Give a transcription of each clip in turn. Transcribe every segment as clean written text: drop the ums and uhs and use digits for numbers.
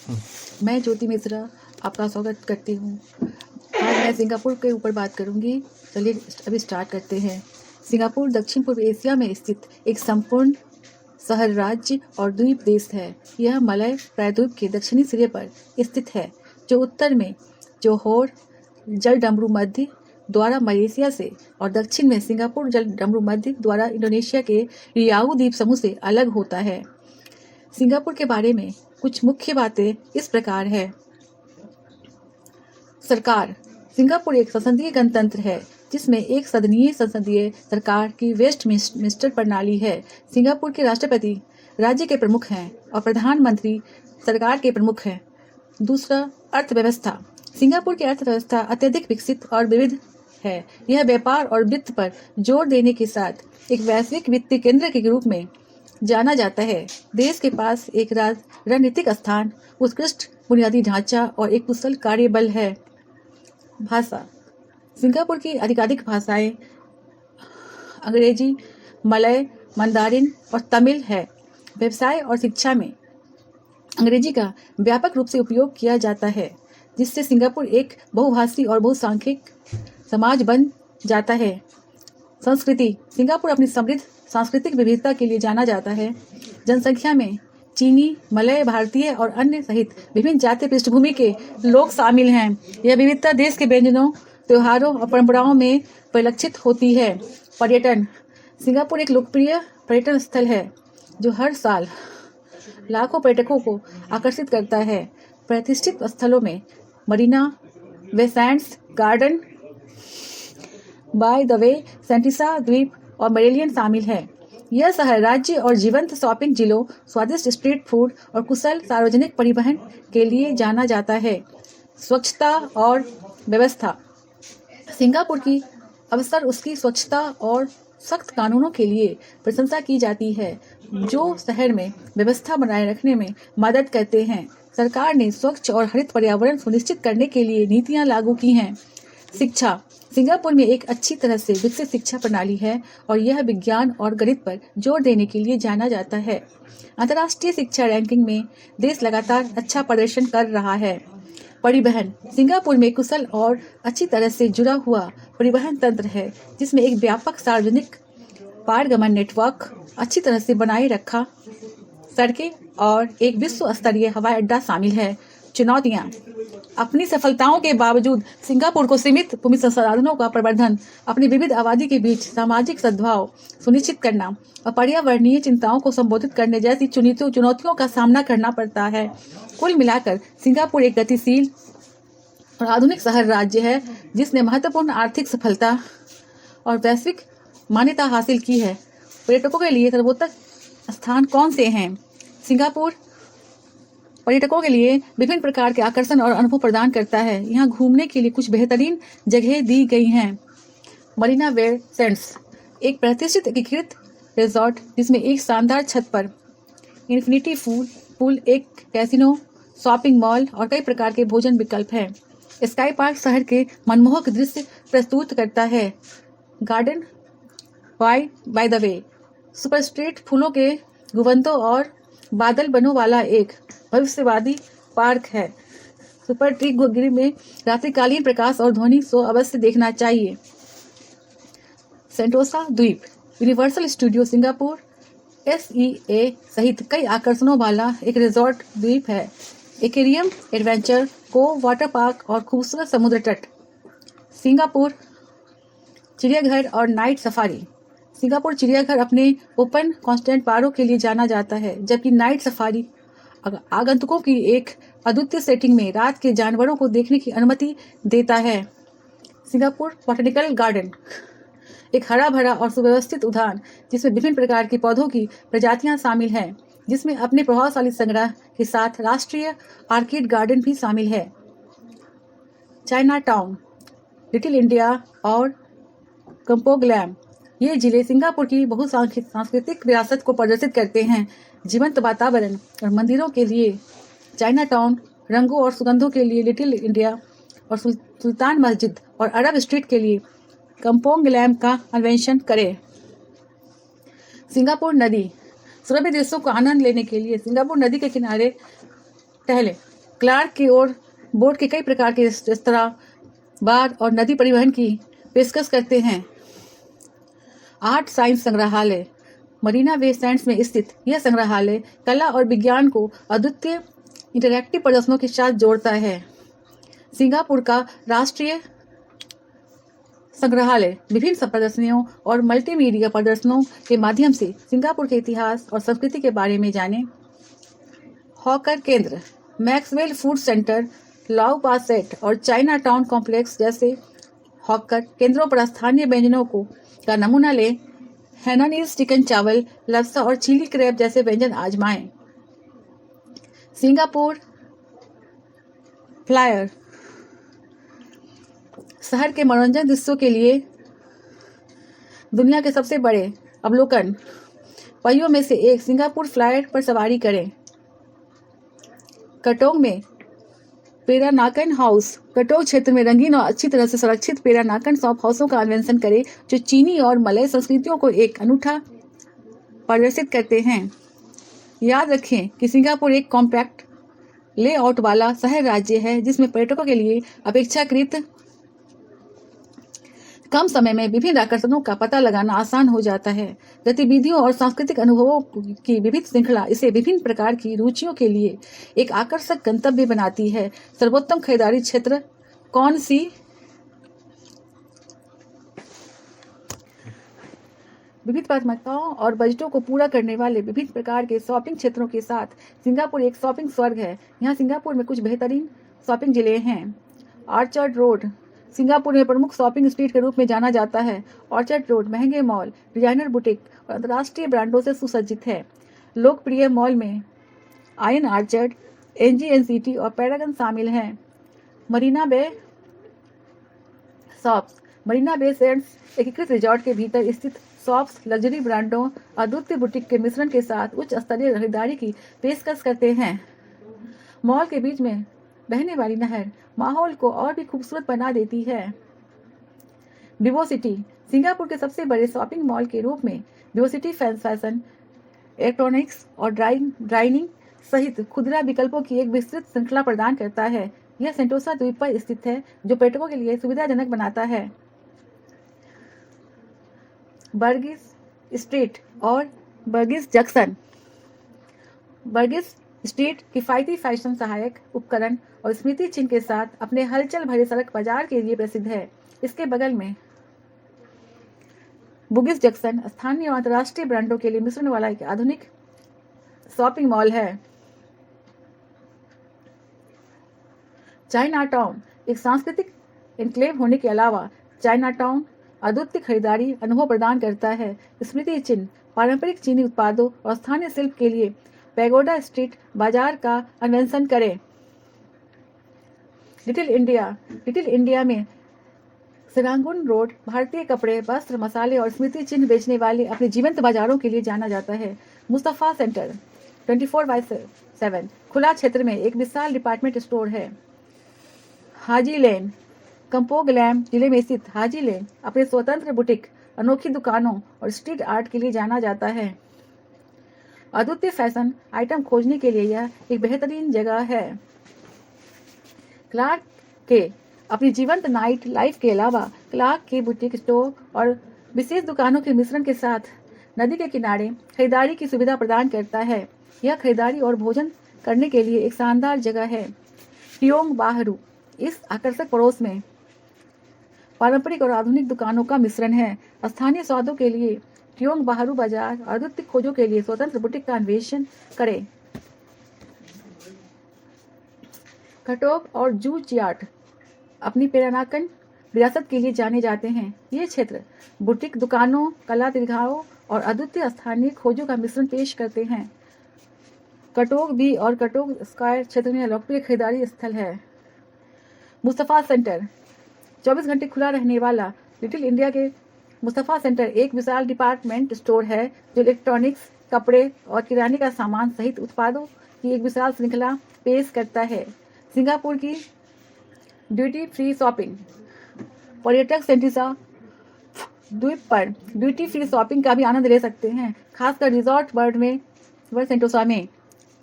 मैं ज्योति मिश्रा आपका स्वागत करती हूँ। आज मैं सिंगापुर के ऊपर बात करूँगी। चलिए अभी स्टार्ट करते हैं। सिंगापुर दक्षिण पूर्व एशिया में स्थित एक संपूर्ण शहर राज्य और द्वीप देश है। यह मलय प्रायद्वीप के दक्षिणी सिरे पर स्थित है, जो उत्तर में जोहोर जलडमरू मध्य द्वारा मलेशिया से और दक्षिण में सिंगापुर जलडमरू मध्य द्वारा इंडोनेशिया के रियाऊ द्वीप समूह से अलग होता है। सिंगापुर के बारे में कुछ मुख्य बातें इस प्रकार है। सरकार। सिंगापुर एक संसदीय गणतंत्र है जिसमें एक सदनीय संसदीय सरकार की वेस्टमिंस्टर प्रणाली है। सिंगापुर के राष्ट्रपति राज्य के प्रमुख हैं और प्रधानमंत्री सरकार के प्रमुख हैं। दूसरा, अर्थव्यवस्था। सिंगापुर की अर्थव्यवस्था अत्यधिक विकसित और विविध है। यह व्यापार और वित्त पर जोर देने के साथ एक वैश्विक वित्तीय केंद्र के रूप में जाना जाता है। देश के पास एक रणनीतिक स्थान, उत्कृष्ट बुनियादी ढांचा और एक कुशल कार्यबल है। भाषा। सिंगापुर की आधिकारिक भाषाएं अंग्रेजी, मलय, मंदारिन और तमिल है। व्यवसाय और शिक्षा में अंग्रेजी का व्यापक रूप से उपयोग किया जाता है, जिससे सिंगापुर एक बहुभाषी और बहुसांख्यिक समाज बन जाता है। संस्कृति। सिंगापुर अपनी समृद्ध सांस्कृतिक विविधता के लिए जाना जाता है। जनसंख्या में चीनी, मलय, भारतीय और अन्य सहित विभिन्न जातीय पृष्ठभूमि के लोग शामिल हैं। यह विविधता देश के व्यंजनों, त्योहारों और परंपराओं में परिलक्षित होती है। पर्यटन। सिंगापुर एक लोकप्रिय पर्यटन स्थल है जो हर साल लाखों पर्यटकों को आकर्षित करता है। प्रतिष्ठित स्थलों में Marina Bay Sands, Garden by the Bay, Sentosa द्वीप और मेरिलियन शामिल है। यह शहर राज्य और जीवंत शॉपिंग जिलों, स्वादिष्ट स्ट्रीट फूड और कुशल सार्वजनिक परिवहन के लिए जाना जाता है। स्वच्छता और व्यवस्था। सिंगापुर की अवसर उसकी स्वच्छता और सख्त कानूनों के लिए प्रशंसा की जाती है, जो शहर में व्यवस्था बनाए रखने में मदद करते हैं। सरकार ने स्वच्छ और हरित पर्यावरण सुनिश्चित करने के लिए नीतियां लागू की हैं। शिक्षा। सिंगापुर में एक अच्छी तरह से विकसित शिक्षा प्रणाली है और यह विज्ञान और गणित पर जोर देने के लिए जाना जाता है। अंतर्राष्ट्रीय शिक्षा रैंकिंग में देश लगातार अच्छा प्रदर्शन कर रहा है। परिवहन। सिंगापुर में कुशल और अच्छी तरह से जुड़ा हुआ परिवहन तंत्र है, जिसमें एक व्यापक सार्वजनिक पारगमन नेटवर्क, अच्छी तरह से बनाए रखा सड़कें और एक विश्व स्तरीय हवाई अड्डा शामिल है। चुनौतियां। अपनी सफलताओं के बावजूद सिंगापुर को सीमित भूमि संसाधनों का प्रबंधन, अपनी विविध आबादी के बीच सामाजिक सद्भाव सुनिश्चित करना और पर्यावरणीय चिंताओं को संबोधित करने जैसी चुनौतियों का सामना करना पड़ता है। कुल मिलाकर सिंगापुर एक गतिशील और आधुनिक शहर राज्य है जिसने महत्वपूर्ण आर्थिक सफलता और वैश्विक मान्यता हासिल की है। पर्यटकों के लिए सर्वोत्तम स्थान कौन से हैं? सिंगापुर पर्यटकों के लिए विभिन्न प्रकार के आकर्षण और अनुभव प्रदान करता है। यहाँ घूमने के लिए कुछ बेहतरीन जगह दी गई हैं। मरीना वे सैंड्स एक प्रतिष्ठित एकीकृत रिजॉर्ट जिसमें एक शानदार छत पर इन्फिनिटी पूल, एक कैसीनो, शॉपिंग मॉल और कई प्रकार के भोजन विकल्प हैं। स्काई पार्क शहर के मनमोहक दृश्य प्रस्तुत करता है। Garden by the way super street फूलों के गुंबदों और बादल बनों वाला एक भविष्यवादी पार्क है। सुपर ट्री गिरी में रात्रिकालीन प्रकाश और ध्वनि शो अवश्य देखना चाहिए। सेंटोसा द्वीप यूनिवर्सल स्टूडियो सिंगापुर SEA सहित कई आकर्षणों वाला एक रिजॉर्ट द्वीप है। एक्वेरियम, एडवेंचर को वाटर पार्क और खूबसूरत समुद्र तट। सिंगापुर चिड़ियाघर और नाइट सफारी। सिंगापुर चिड़ियाघर अपने ओपन कॉन्स्टेंट पारों के लिए जाना जाता है, जबकि नाइट सफारी आगंतुकों की एक अद्वितीय सेटिंग में रात के जानवरों को देखने की अनुमति देता है। सिंगापुर बॉटनिकल गार्डन एक हरा भरा और सुव्यवस्थित उद्यान जिसमें विभिन्न प्रकार के पौधों की प्रजातियां शामिल हैं, जिसमें अपने प्रभावशाली संग्रह के साथ राष्ट्रीय आर्किड गार्डन भी शामिल है। चाइना टाउन, लिटिल इंडिया और कंपोग्लैम ये जिले सिंगापुर की बहुसांस्कृतिक विरासत को प्रदर्शित करते हैं। जीवंत वातावरण और मंदिरों के लिए चाइना टाउन, रंगों और सुगंधों के लिए लिटिल इंडिया और सुल्तान मस्जिद और अरब स्ट्रीट के लिए कंपोंगलैम का अन्वेषण करें। सिंगापुर नदी सुरभि दृश्यों का आनंद लेने के लिए सिंगापुर नदी के किनारे टहलें। क्लार्क की ओर बोट के कई प्रकार के रेस्तरां, बार और नदी परिवहन की पेशकश करते हैं। आर्ट साइंस संग्रहालय मरीना बे सैंड्स में स्थित यह संग्रहालय कला और विज्ञान को अद्वितीय इंटरैक्टिव प्रदर्शनों के साथ जोड़ता है। सिंगापुर का राष्ट्रीय संग्रहालय विभिन्न प्रदर्शनियों और मल्टीमीडिया प्रदर्शनों के माध्यम से सिंगापुर के इतिहास और संस्कृति के बारे में जाने। हॉकर केंद्र मैक्सवेल फूड सेंटर, लाओ पास सेट और चाइना टाउन कॉम्प्लेक्स जैसे हॉकर केंद्रों पर स्थानीय व्यंजनों का नमूना लें। हैनानीज चिकन चावल, लप्सा और चिली क्रैब जैसे व्यंजन आजमाएं। सिंगापुर फ्लायर शहर के मनोरंजन दृश्यों के लिए दुनिया के सबसे बड़े अवलोकन पहियों में से एक सिंगापुर फ्लायर पर सवारी करें। कटोंग में पेरानाकन हाउस कटोंग क्षेत्र में रंगीन और अच्छी तरह से सुरक्षित पेरानाकन शॉप हाउसों का अन्वेषण करें जो चीनी और मलय संस्कृतियों को एक अनूठा प्रदर्शित करते हैं। याद रखें कि सिंगापुर एक कॉम्पैक्ट लेआउट वाला शहर राज्य है जिसमें पर्यटकों के लिए अपेक्षाकृत कम समय में विभिन्न आकर्षणों का पता लगाना आसान हो जाता है। गतिविधियों और सांस्कृतिक अनुभवों की विविध श्रृंखला इसे विभिन्न प्रकार की रुचियों के लिए एक आकर्षक गंतव्य बनाती है। सर्वोत्तम खरीदारी क्षेत्र कौन सी? विविध प्राथमिकताओं और बजटों को पूरा करने वाले विभिन्न प्रकार के शॉपिंग क्षेत्रों के साथ सिंगापुर एक शॉपिंग स्वर्ग है। यहाँ सिंगापुर में कुछ बेहतरीन शॉपिंग जिले हैं। ऑर्चर्ड रोड सिंगापुर में प्रमुख शॉपिंग स्ट्रीट के रूप में जाना जाता है। ऑर्चर्ड रोड महंगे मॉल, डिजाइनर बुटीक और अंतर्राष्ट्रीय ब्रांडों से सुसज्जित है। लोकप्रिय मॉल में आयन ऑर्चर्ड, NGNCT और पैरागन शामिल हैं। मरीना बे शॉप्स मरीना बे सैंड्स एकीकृत रिजॉर्ट के भीतर स्थित शॉप्स लग्जरी ब्रांडों, अद्वितीय बुटीक के मिश्रण के साथ उच्च स्तरीय खरीदारी की पेशकश करते हैं। मॉल के बीच में बहने वाली नहर माहौल को और भी खूबसूरत बना देती है। विवोसिटी सिंगापुर के सबसे बड़े शॉपिंग मॉल के रूप में विवोसिटी फैशन, इलेक्ट्रॉनिक्स और डाइनिंग सहित खुदरा विकल्पों की एक विस्तृत श्रृंखला प्रदान करता है। यह सेंटोसा द्वीप पर स्थित है जो पर्यटकों के लिए सुविधाजनक बनाता है। बर्गिस स्ट्रीट और बर्गिस जंक्शन बर्गिस स्ट्रीट किफ़ायती फैशन सहायक उपकरण और स्मृति चिन्ह के साथ अपने हलचल भरे सड़क बाजार के लिए प्रसिद्ध है। इसके बगल में बुगिस जंक्शन स्थानीय और अंतर्राष्ट्रीय ब्रांडों के लिए मिश्रण वाला एक आधुनिक शॉपिंग मॉल है। चाइना टाउन एक सांस्कृतिक एन्क्लेव होने के अलावा चाइना टाउन अद्वितीय खरीदारी अनुभव प्रदान करता है। स्मृति चिन्ह, पारंपरिक चीनी उत्पादों और स्थानीय शिल्प के लिए पैगोडा स्ट्रीट बाजार का अन्वेषण करें। लिटिल इंडिया में सेरांगुन रोड भारतीय कपड़े, वस्त्र, मसाले और स्मृति चिन्ह बेचने वाले अपने जीवंत बाजारों के लिए जाना जाता है। मुस्तफा सेंटर 24/7 खुला क्षेत्र में एक विशाल डिपार्टमेंट स्टोर है। हाजी लेन कंपोगलैम जिले में स्थित हाजी लेन अपने स्वतंत्र बुटीक, अनोखी दुकानों और स्ट्रीट आर्ट के लिए जाना जाता है। अद्वितीय फैशन आइटम खोजने के लिए यह एक बेहतरीन जगह है। क्लार्क के अपनी जीवंत नाइट लाइफ के अलावा क्लार्क के बुटीक स्टोर और विशेष दुकानों के मिश्रण के साथ नदी के किनारे खरीदारी की सुविधा प्रदान करता है। यह खरीदारी और भोजन करने के लिए एक शानदार जगह है। टियोंग बाहरू इस आकर्षक पड़ोस में पारंपरिक और आधुनिक दुकानों का मिश्रण है। स्थानीय स्वादों के लिए टियोंग बाहरू बाजार, अद्वितीय खोजों के लिए स्वतंत्र बुटीक का अन्वेषण करें। कटोक और जू चियाट अपनी पेरानाकन विरासत के लिए जाने जाते हैं। ये क्षेत्र बुटीक दुकानों, कला दीर्घाओं और अद्वितीय स्थानीय खोजों का मिश्रण पेश करते हैं। कटोक बी और कटोक स्क्वायर क्षेत्र में लोकप्रिय खरीदारी स्थल है। मुस्तफा सेंटर 24 घंटे खुला रहने वाला लिटिल इंडिया के मुस्तफा सेंटर एक विशाल डिपार्टमेंट स्टोर है जो इलेक्ट्रॉनिक्स, कपड़े और किराने का सामान सहित उत्पादों की एक विशाल श्रृंखला पेश करता है। सिंगापुर की ड्यूटी फ्री शॉपिंग पर्यटक सेंटोसा द्वीप पर ड्यूटी फ्री शॉपिंग का भी आनंद ले सकते हैं, खासकर रिजॉर्ट वर्ल्ड सेंटोसा में।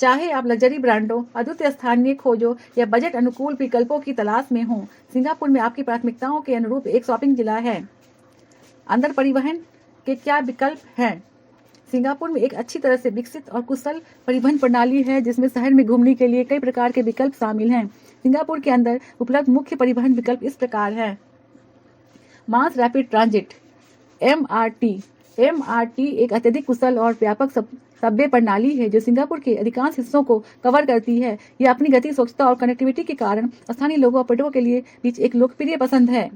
चाहे आप लग्जरी ब्रांडों, अद्वितीय स्थानीय खोजों या बजट अनुकूल विकल्पों की तलाश में हों, सिंगापुर में आपकी प्राथमिकताओं के अनुरूप एक शॉपिंग जिला है। अंदर परिवहन के क्या विकल्प हैं? सिंगापुर में एक अच्छी तरह से विकसित और कुशल परिवहन प्रणाली है, जिसमें शहर में घूमने के लिए कई प्रकार के विकल्प शामिल हैं। सिंगापुर के अंदर उपलब्ध मुख्य परिवहन विकल्प इस प्रकार हैं। Mass rapid transit MRT। MRT एक अत्यधिक कुशल और व्यापक सबवे प्रणाली है जो सिंगापुर के अधिकांश हिस्सों को कवर करती है। यह अपनी गति, स्वच्छता और कनेक्टिविटी के कारण स्थानीय लोगों और पर्यटकों के लिए बीच एक लोकप्रिय पसंद है।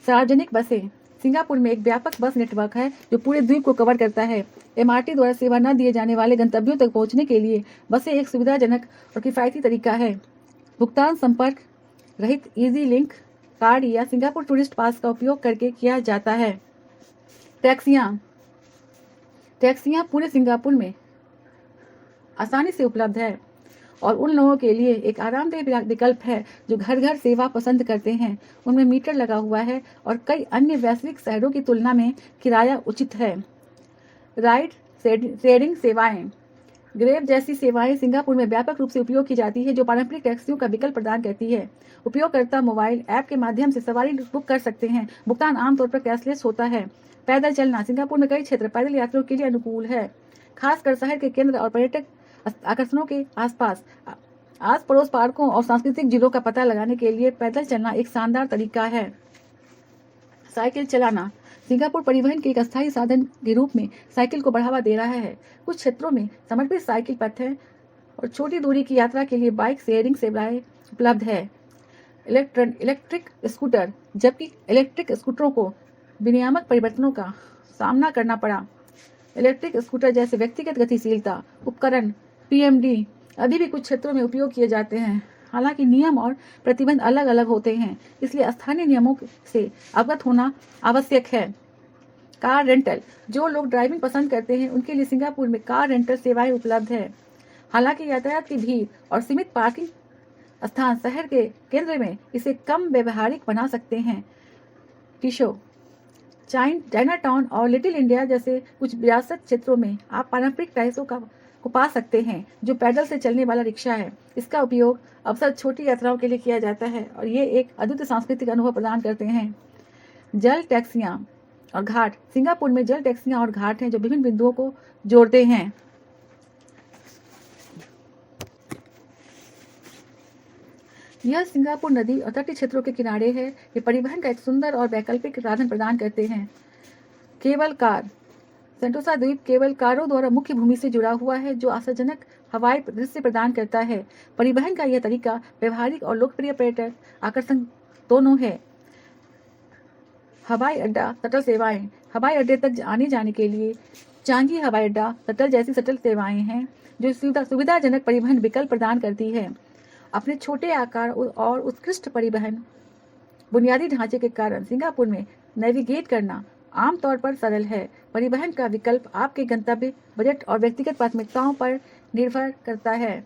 सार्वजनिक बसें। सिंगापुर में एक व्यापक बस नेटवर्क है जो पूरे द्वीप को कवर करता है। MRT द्वारा सेवा न दिए जाने वाले गंतव्यों तक पहुंचने के लिए बसें एक सुविधाजनक और किफ़ायती तरीका है। भुगतान संपर्क रहित इजी लिंक कार्ड या सिंगापुर टूरिस्ट पास का उपयोग करके किया जाता है। टैक्सियाँ पूरे सिंगापुर में आसानी से उपलब्ध है और उन लोगों के लिए एक आरामदेह विकल्प है जो घर घर सेवा पसंद करते हैं। उनमें मीटर लगा हुआ है और कई अन्य वैश्विक शहरों की तुलना में किराया उचित है। राइड शेयरिंग सेवाएं। ग्रेब जैसी सेवाएं सिंगापुर में व्यापक रूप से उपयोग की जाती है, जो पारंपरिक टैक्सियों का विकल्प प्रदान करती है। उपयोगकर्ता मोबाइल ऐप के माध्यम से सवारी बुक कर सकते हैं। भुगतान आमतौर पर कैशलेस होता है। पैदल चलना। सिंगापुर में कई क्षेत्र पैदल यात्रियों के लिए अनुकूल है, खासकर शहर के केंद्र और पर्यटक आकर्षणों के आसपास। आस पड़ोस पार्कों और सांस्कृतिक जिलों का पता लगाने के लिए पैदल चलना एक शानदार तरीका है। साइकिल चलाना। सिंगापुर परिवहन के एक अस्थायी साधन के रूप में साइकिल को बढ़ावा दे रहा है। कुछ क्षेत्रों में समर्पित साइकिल पथ हैं और छोटी दूरी की यात्रा के लिए बाइक शेयरिंग सेवाएं उपलब्ध है। Electric scooter. जबकि इलेक्ट्रिक स्कूटरों को विनियामक परिवर्तनों का सामना करना पड़ा, इलेक्ट्रिक स्कूटर जैसे व्यक्तिगत गतिशीलता उपकरण PMD अभी भी कुछ क्षेत्रों में उपयोग किए जाते हैं। हालांकि नियम और प्रतिबंध अलग अलग होते हैं, इसलिए स्थानीय नियमों से अवगत होना आवश्यक है। Car rental. जो लोग ड्राइविंग पसंद करते हैं उनके लिए सिंगापुर में कार रेंटल सेवाएं उपलब्ध है। हालांकि यातायात की भीड़ और सीमित पार्किंग स्थान शहर के केंद्र में इसे कम व्यवहारिक बना सकते हैं। टिशो। चाइना टाउन और लिटिल इंडिया जैसे कुछ विरासत क्षेत्रों में आप पारंपरिक टाइसों को पा सकते हैं, जो पैदल से चलने वाला रिक्शा है। इसका उपयोग अक्सर छोटी यात्राओं के लिए किया जाता है और ये एक अद्भुत सांस्कृतिक अनुभव प्रदान करते हैं। जल टैक्सियाँ और घाट। सिंगापुर में जल टैक्सियाँ और घाट हैं जो विभिन्न बिंदुओं को जोड़ते हैं। यह सिंगापुर नदी और तटीय क्षेत्रों के किनारे है। ये परिवहन का एक सुंदर और वैकल्पिक साधन प्रदान करते हैं। Cable car. सेंटोसा द्वीप केबल कारों द्वारा मुख्य भूमि से जुड़ा हुआ है, जो आशाजनक हवाई दृश्य प्रदान करता है। परिवहन का यह तरीका व्यवहारिक और लोकप्रिय पर्यटक आकर्षण दोनों है। हवाई अड्डा शटल सेवाएं। हवाई अड्डे तक आने जाने के लिए चांगी हवाई अड्डा शटल जैसी शटल सेवाएं हैं जो सुविधाजनक परिवहन विकल्प प्रदान करती है। अपने छोटे आकार और उत्कृष्ट परिवहन बुनियादी ढांचे के कारण सिंगापुर में नेविगेट करना आमतौर पर सरल है। परिवहन का विकल्प आपके गंतव्य, बजट और व्यक्तिगत प्राथमिकताओं पर निर्भर करता है।